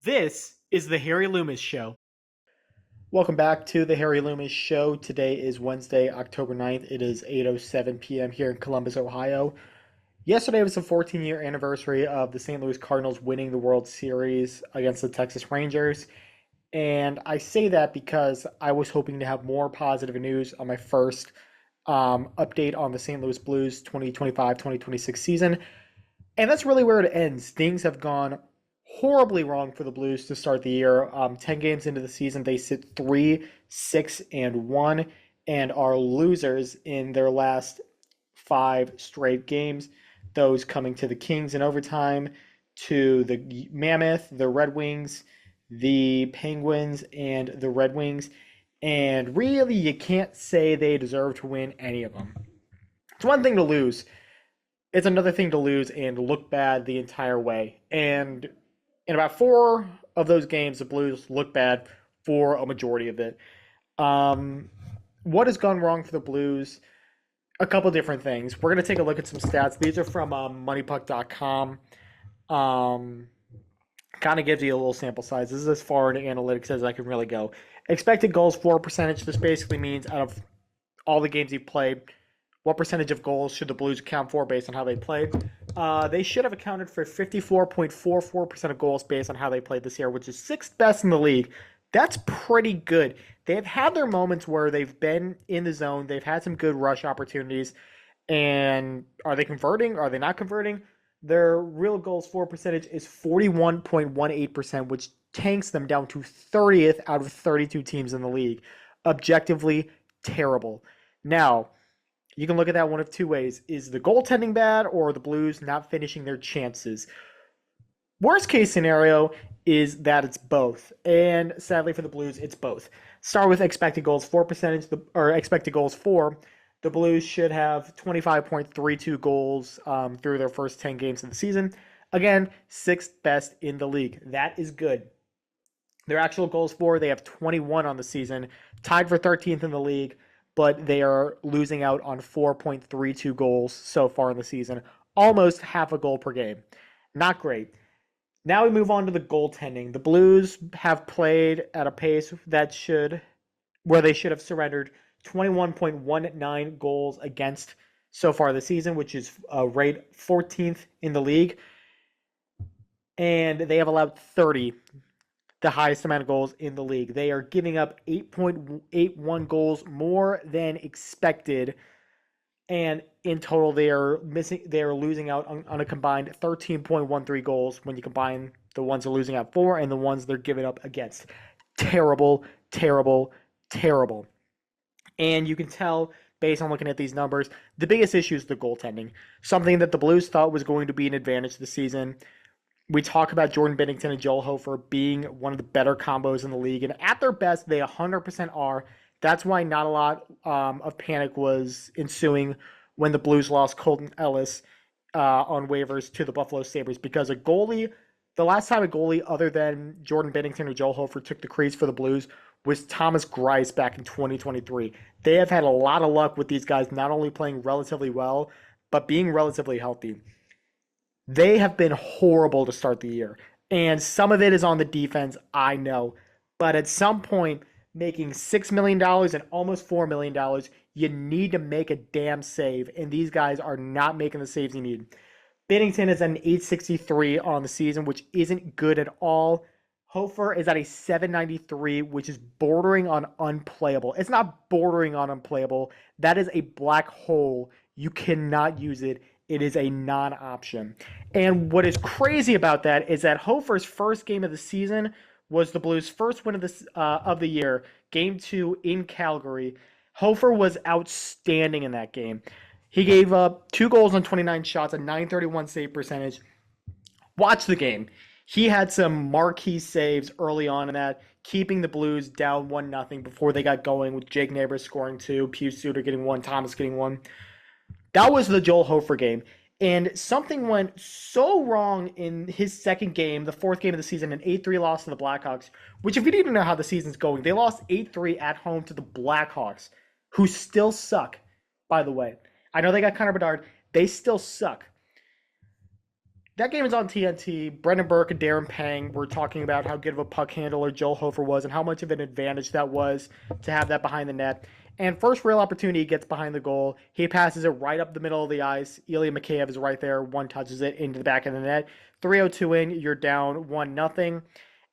This is the Harry Loomis Show. Welcome back to the Harry Loomis Show. Today is Wednesday, October 9th. It is 8:07 p.m. here in Columbus, Ohio. Yesterday was the 14-year anniversary of the St. Louis Cardinals winning the World Series against the Texas Rangers. And I say that because I was hoping to have more positive news on my first update on the St. Louis Blues 2025-2026 season. And that's really where it ends. Things have gone horribly wrong for the Blues to start the year. 10 games into the season, they sit 3-6-1 and are losers in their last 5 straight games. Those coming to the Kings in overtime, to the Mammoth, the Red Wings, the Penguins, and the Red Wings. And really, you can't say they deserve to win any of them. It's one thing to lose. It's another thing to lose and look bad the entire way. And in about 4 of those games, the Blues look bad for a majority of it. What has gone wrong for the Blues? A couple different things. We're going to take a look at some stats. These are from MoneyPuck.com. Kind of gives you a little sample size. This is as far into analytics as I can really go. Expected goals for percentage. This basically means out of all the games you've played, what percentage of goals should the Blues account for based on how they played? They should have accounted for 54.44% of goals based on how they played this year, which is 6th best in the league. That's pretty good. They've had their moments where they've been in the zone. They've had some good rush opportunities. And are they converting? Are they not converting? Their real goals for percentage is 41.18%, which tanks them down to 30th out of 32 teams in the league. Objectively terrible. Now, you can look at that one of two ways. Is the goaltending bad or the Blues not finishing their chances? Worst case scenario is that it's both. And sadly for the Blues, it's both. Start with expected goals for percentage, or expected goals for. The Blues should have 25.32 goals through their first 10 games of the season. Again, 6th best in the league. That is good. Their actual goals for, they have 21 on the season, tied for 13th in the league, but they are losing out on 4.32 goals so far in the season, almost half a goal per game. Not great. Now we move on to the goaltending. The Blues have played at a pace where they should have surrendered 21.19 goals against so far this season, which is rate 14th in the league. And they have allowed 30, the highest amount of goals in the league. They are giving up 8.81 goals more than expected. And in total, they are losing out on a combined 13.13 goals when you combine the ones they're losing out for and the ones they're giving up against. Terrible, terrible, terrible. And you can tell, based on looking at these numbers, the biggest issue is the goaltending. Something that the Blues thought was going to be an advantage this season. We talk about Jordan Binnington and Joel Hofer being one of the better combos in the league. And at their best, they 100% are. That's why not a lot of panic was ensuing when the Blues lost Colton Ellis on waivers to the Buffalo Sabres. Because the last time a goalie other than Jordan Binnington or Joel Hofer took the crease for the Blues was Thomas Greiss back in 2023. They have had a lot of luck with these guys not only playing relatively well, but being relatively healthy. They have been horrible to start the year. And some of it is on the defense, I know. But at some point, making $6 million and almost $4 million, you need to make a damn save. And these guys are not making the saves you need. Binnington is at an 863 on the season, which isn't good at all. Hofer is at a 793, which is bordering on unplayable. It's not bordering on unplayable. That is a black hole. You cannot use it. It is a non-option. And what is crazy about that is that Hofer's first game of the season was the Blues' first win of the year, Game 2 in Calgary. Hofer was outstanding in that game. He gave up 2 goals on 29 shots, a .931 save percentage. Watch the game. He had some marquee saves early on in that, keeping the Blues down 1-0 before they got going, with Jake Neighbors scoring 2, Pius Suter getting 1, Thomas getting 1. That was the Joel Hofer game. And something went so wrong in his second game, the 4th game of the season, an 8-3 loss to the Blackhawks, which if you didn't know how the season's going, they lost 8-3 at home to the Blackhawks, who still suck, by the way. I know they got Connor Bedard. They still suck. That game is on TNT. Brendan Burke and Darren Pang were talking about how good of a puck handler Joel Hofer was and how much of an advantage that was to have that behind the net. And first real opportunity, he gets behind the goal. He passes it right up the middle of the ice. Ilya Mikheyev is right there. One touches it into the back of the net. 3:02 in, you're down 1-0.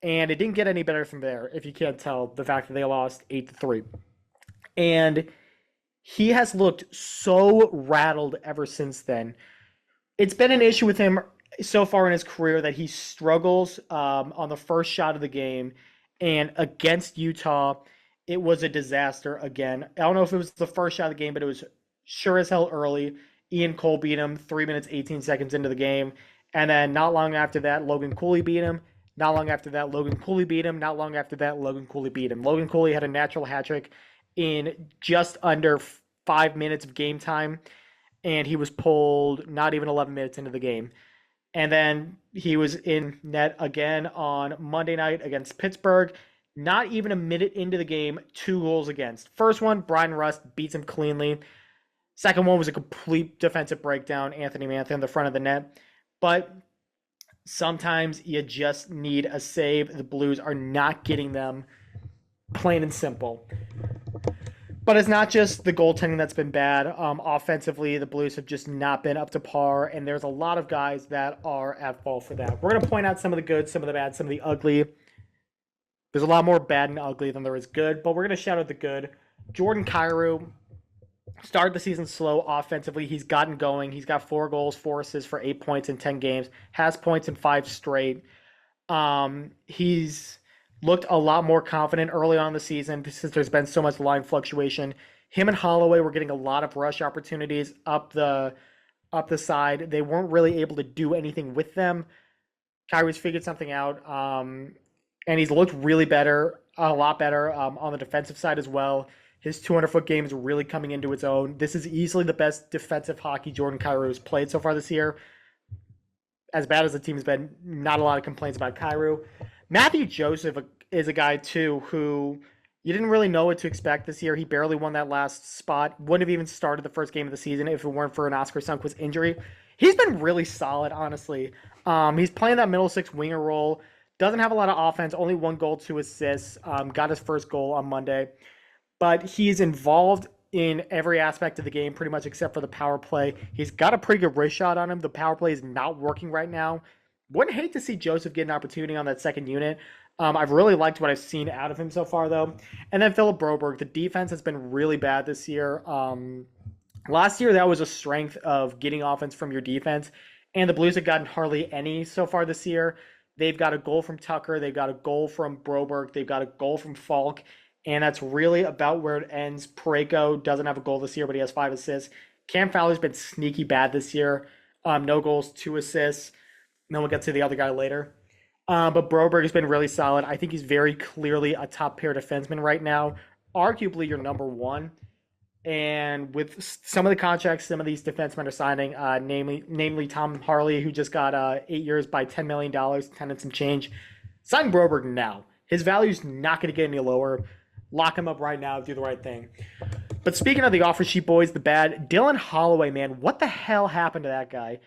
And it didn't get any better from there, if you can't tell the fact that they lost 8-3. And he has looked so rattled ever since then. It's been an issue with him so far in his career that he struggles on the first shot of the game. And against Utah, it was a disaster again. I don't know if it was the first shot of the game, but it was sure as hell early. Ian Cole beat him 3 minutes, 18 seconds into the game. And then not long after that, Logan Cooley beat him. Not long after that, Logan Cooley beat him. Not long after that, Logan Cooley beat him. Logan Cooley had a natural hat trick in just under 5 minutes of game time, and he was pulled not even 11 minutes into the game. And then he was in net again on Monday night against Pittsburgh. Not even a minute into the game, 2 goals against. First one, Brian Rust beats him cleanly. Second one was a complete defensive breakdown, Anthony Mantha in the front of the net. But sometimes you just need a save. The Blues are not getting them, plain and simple. But it's not just the goaltending that's been bad. Offensively, the Blues have just not been up to par, and there's a lot of guys that are at fault for that. We're going to point out some of the good, some of the bad, some of the ugly. There's a lot more bad and ugly than there is good, but we're going to shout out the good. Jordan Kyrou started the season slow offensively. He's gotten going. He's got 4 goals, 4 assists for 8 points in 10 games. Has points in 5 straight. He's looked a lot more confident early on in the season since there's been so much line fluctuation. Him and Holloway were getting a lot of rush opportunities up the side. They weren't really able to do anything with them. Kyrie's figured something out, and he's looked really better, a lot better on the defensive side as well. His 200-foot game is really coming into its own. This is easily the best defensive hockey Jordan Kyrou has played so far this year. As bad as the team has been, not a lot of complaints about Kyrou. Matthew Joseph is a guy, too, who you didn't really know what to expect this year. He barely won that last spot. Wouldn't have even started the first game of the season if it weren't for an Oscar Sundqvist injury. He's been really solid, honestly. He's playing that middle six winger role. Doesn't have a lot of offense. Only 1 goal, 2 assists. Got his first goal on Monday. But he's involved in every aspect of the game, pretty much except for the power play. He's got a pretty good wrist shot on him. The power play is not working right now. Wouldn't hate to see Joseph get an opportunity on that second unit. I've really liked what I've seen out of him so far, though. And then Philip Broberg. The defense has been really bad this year. Last year, that was a strength of getting offense from your defense. And the Blues have gotten hardly any so far this year. They've got a goal from Tucker. They've got a goal from Broberg. They've got a goal from Falk. And that's really about where it ends. Parayko doesn't have a goal this year, but he has 5 assists. Cam Fowler's been sneaky bad this year. No goals, 2 assists. Then we'll get to the other guy later. But Broberg has been really solid. I think he's very clearly a top pair defenseman right now. Arguably your number 1. And with some of the contracts some of these defensemen are signing, namely Tom Harley, who just got 8 years by $10 million, 10 and some change. Sign Broberg now. His value's not going to get any lower. Lock him up right now. Do the right thing. But speaking of the offer sheet boys, the bad, Dylan Holloway, man, what the hell happened to that guy?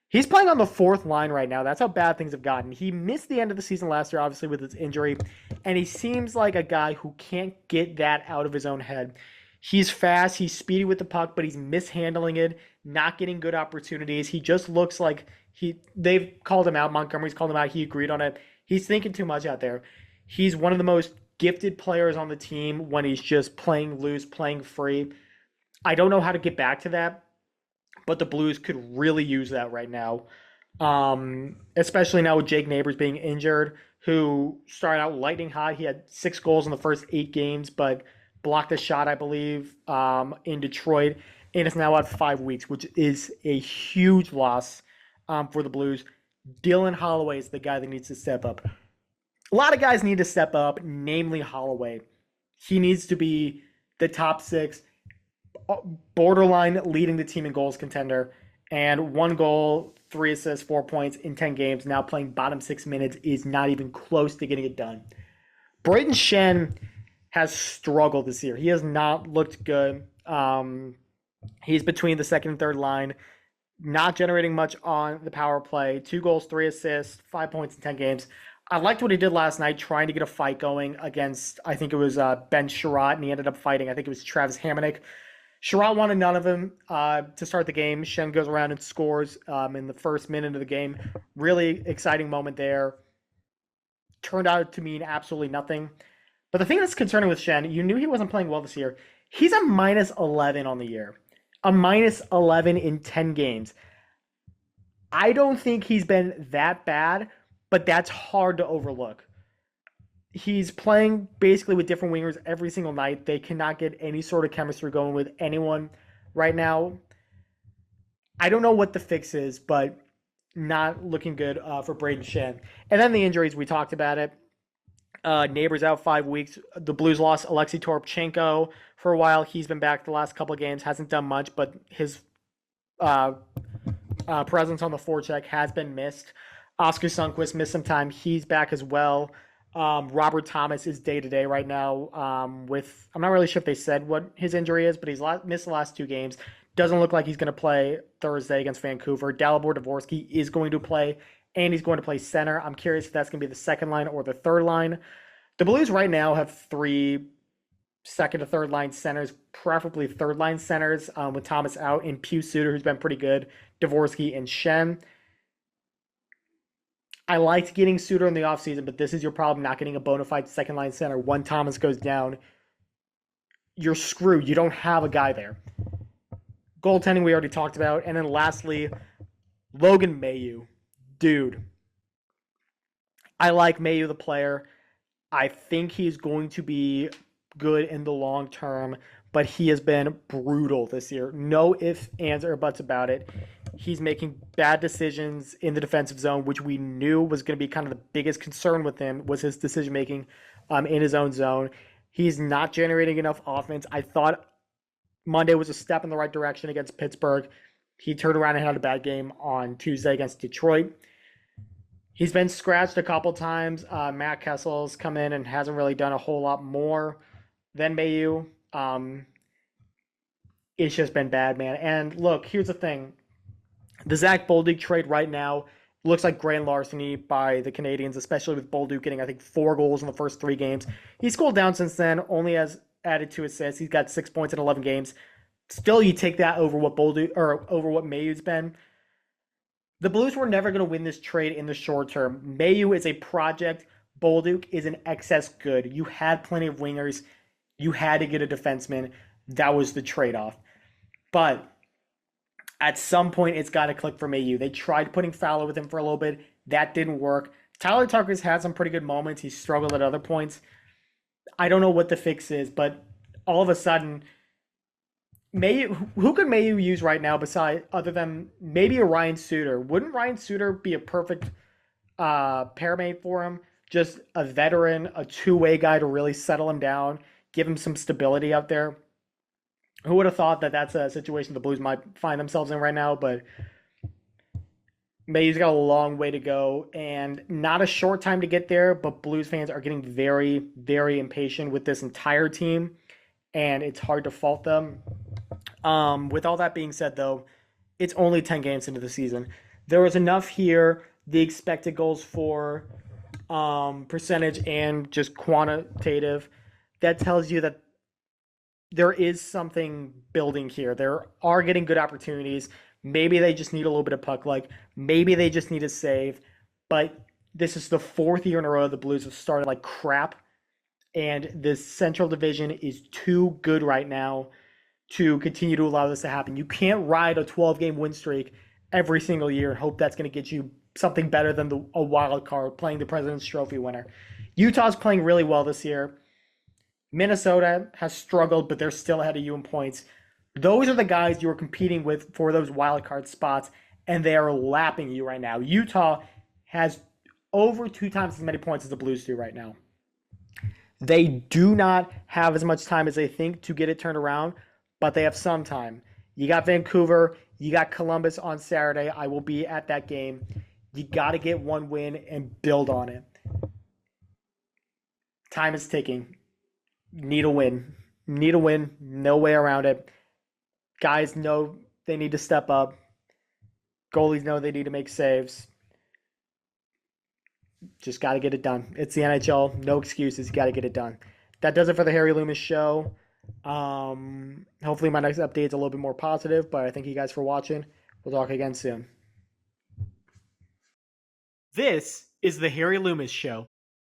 He's playing on the 4th line right now. That's how bad things have gotten. He missed the end of the season last year, obviously, with his injury. And he seems like a guy who can't get that out of his own head. He's fast. He's speedy with the puck, but he's mishandling it, not getting good opportunities. He just looks like they've called him out. Montgomery's called him out. He agreed on it. He's thinking too much out there. He's one of the most gifted players on the team when he's just playing loose, playing free. I don't know how to get back to that, but the Blues could really use that right now, especially now with Jake Neighbors being injured, who started out lightning hot. He had 6 goals in the first 8 games, but blocked a shot, I believe, in Detroit, and is now out 5 weeks, which is a huge loss for the Blues. Dylan Holloway is the guy that needs to step up. A lot of guys need to step up, namely Holloway. He needs to be the top 6, borderline leading the team in goals contender, and 1 goal, 3 assists, 4 points in 10 games, now playing bottom 6 minutes, is not even close to getting it done. Brayden Schenn has struggled this year. He has not looked good. He's between the second and third line. not generating much on the power play. 2 goals, 3 assists, 5 points in 10 games. I liked what he did last night, trying to get a fight going against, I think it was Ben Sherratt, and he ended up fighting. I think it was Travis Hamonic. Sherratt wanted none of him to start the game. Shen goes around and scores in the first minute of the game. Really exciting moment there. Turned out to mean absolutely nothing. But the thing that's concerning with Shen, you knew he wasn't playing well this year. He's a minus 11 on the year, a minus 11 in 10 games. I don't think he's been that bad, but that's hard to overlook. He's playing basically with different wingers every single night. They cannot get any sort of chemistry going with anyone right now. I don't know what the fix is, but not looking good for Braden Shen. And then the injuries, we talked about it. Neighbors out 5 weeks. The Blues lost Alexei Toropchenko for a while. He's been back the last couple of games. Hasn't done much, but his uh, presence on the forecheck has been missed. Oscar Sundqvist missed some time. He's back as well. Robert Thomas is day to day right now. With I'm not really sure if they said what his injury is, but he's missed the last 2 games. Doesn't look like he's going to play Thursday against Vancouver. Dalibor Dvorsky is going to play, and he's going to play center. I'm curious if that's going to be the second line or the third line. The Blues right now have 3 second to third line centers, preferably third line centers, with Thomas out, and Pius Suter, who's been pretty good, Dvorsky, and Shen. I liked getting Suter in the offseason, but this is your problem, not getting a bona fide second line center. When Thomas goes down, you're screwed. You don't have a guy there. Goaltending we already talked about. And then lastly, Logan Mailloux. Dude, I like Mailloux the player. I think he's going to be good in the long term, but he has been brutal this year. No ifs, ands, or buts about it. He's making bad decisions in the defensive zone, which we knew was going to be kind of the biggest concern with him, was his decision making in his own zone. He's not generating enough offense. I thought Monday was a step in the right direction against Pittsburgh. He turned around and had a bad game on Tuesday against Detroit. He's been scratched a couple times. Matt Kessel's come in and hasn't really done a whole lot more than Mailloux. It's just been bad, man. And look, here's the thing. The Zach Bolduc trade right now looks like grand larceny by the Canadians, especially with Bolduc getting, I think, 4 goals in the first 3 games. He's cooled down since then, only has added 2 assists. He's got 6 points in 11 games. Still, you take that over what Mailloux's been. The Blues were never going to win this trade in the short term. Mailloux is a project. Bolduc is an excess good. You had plenty of wingers. You had to get a defenseman. That was the trade-off. But at some point, it's got to click for Mailloux. They tried putting Fowler with him for a little bit. That didn't work. Tyler Tucker's had some pretty good moments. He's struggled at other points. I don't know what the fix is, but all of a sudden, who could Mailloux use right now besides other than maybe a Ryan Suter? Wouldn't Ryan Suter be a perfect pairmate for him? Just a veteran, a two-way guy to really settle him down, give him some stability out there. Who would have thought that that's a situation the Blues might find themselves in right now? But Mailloux's got a long way to go and not a short time to get there, but Blues fans are getting very, very impatient with this entire team, and it's hard to fault them. With all that being said, though, it's only 10 games into the season. There was enough here, the expected goals for percentage and just quantitative, that tells you that there is something building here. There are getting good opportunities. Maybe they just need a little bit of puck luck. Maybe they just need a save. But this is the 4th year in a row the Blues have started like crap. And this Central Division is too good right now to continue to allow this to happen. You can't ride a 12-game win streak every single year and hope that's going to get you something better than a wild card playing the President's Trophy winner. Utah's playing really well this year. Minnesota has struggled, but they're still ahead of you in points. Those are the guys you are competing with for those wild card spots, and they are lapping you right now. Utah has over 2 times as many points as the Blues do right now. They do not have as much time as they think to get it turned around, but they have some time. You got Vancouver, you got Columbus on Saturday. I will be at that game. You got to get one win and build on it. Time is ticking. Need a win. Need a win. No way around it. Guys know they need to step up. Goalies know they need to make saves. Just got to get it done. It's the NHL. No excuses. You got to get it done. That does it for the Harry Loomis show. Hopefully my next update is a little bit more positive, but I thank you guys for watching. We'll talk again soon. This is the Harry Loomis show.